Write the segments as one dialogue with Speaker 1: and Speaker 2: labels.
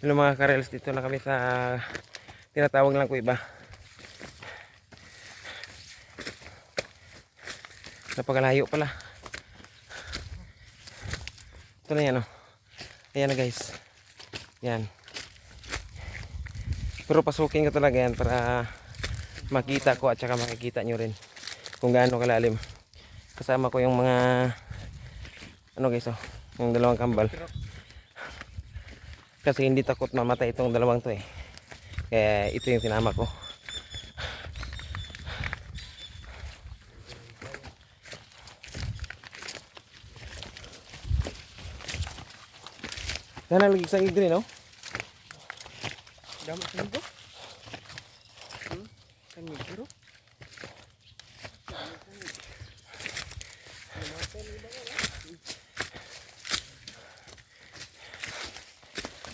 Speaker 1: Hello mga karels, dito na kami sa tinatawag lang ko iba. Napakalayo pala. Ito na yan, oh. Ayan na guys. Yan. Pero pasukin ko talaga yan para makita ko at saka makikita nyo rin kung gaano kalalim. Kasama ko yung mga ano guys, oh, yung dalawang kambal. Kasi hindi takot mamatay itong dalawang to eh. Kaya ito yung sinama ko. Yan ang lagi sa igri, no?
Speaker 2: Damat minggu. Kan minggu.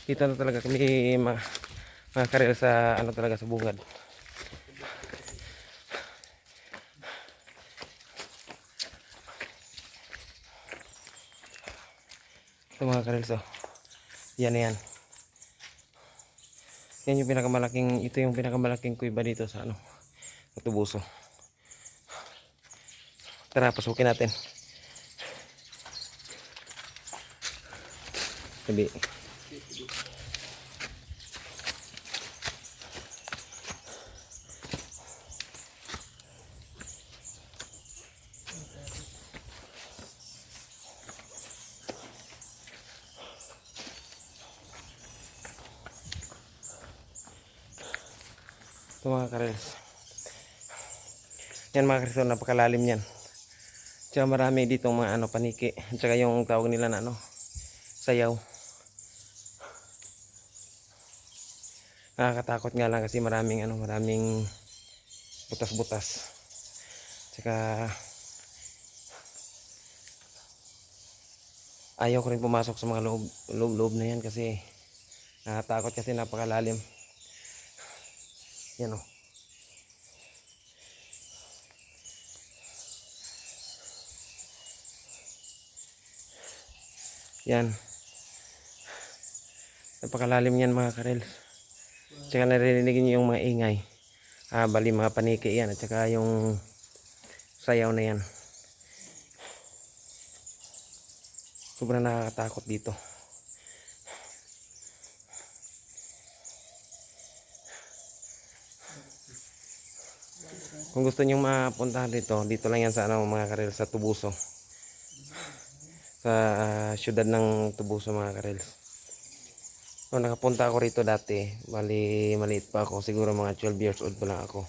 Speaker 1: Dito na talaga kami mga karel sa ano talaga sa bungad. Ito mga karel, so yan na yan. Yan yung pinakamalaking, ito yung pinakamalaking kuiba dito sa ano, sa Tubuso. Tara, pasukin natin. Sabi. Ito mga karels. Yan mga karels, napakalalim yan. Tsaka marami dito mga ano, paniki. Tsaka yung tawag nila na ano, sayaw. Nakakatakot nga lang kasi maraming ano, maraming butas-butas. Tsaka ayaw ko rin pumasok sa mga loob na yan kasi nakakatakot kasi napakalalim. Yan oh. Yan. Napakalalim yan mga karels. Tsaka naririnig niyo yung mga ingay. Bali mga paniki yan at saka yung sayaw na yan. Sobrang nakakatakot dito. Kung gusto niyo mapuntahan dito, dito lang yan sa ano mga karels, sa Tubuso. Sa syudad ng Tubuso mga karels. So, nakapunta ako rito dati, bali maliit pa ako, siguro mga 12 years old pa lang ako.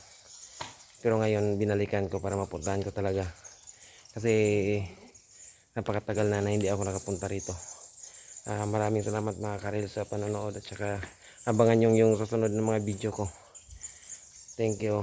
Speaker 1: Pero ngayon binalikan ko para mapuntahan ko talaga. Kasi napakatagal na hindi ako nakapunta rito. Maraming salamat mga karel sa panonood at saka abangan yung susunod ng mga video ko. Thank you.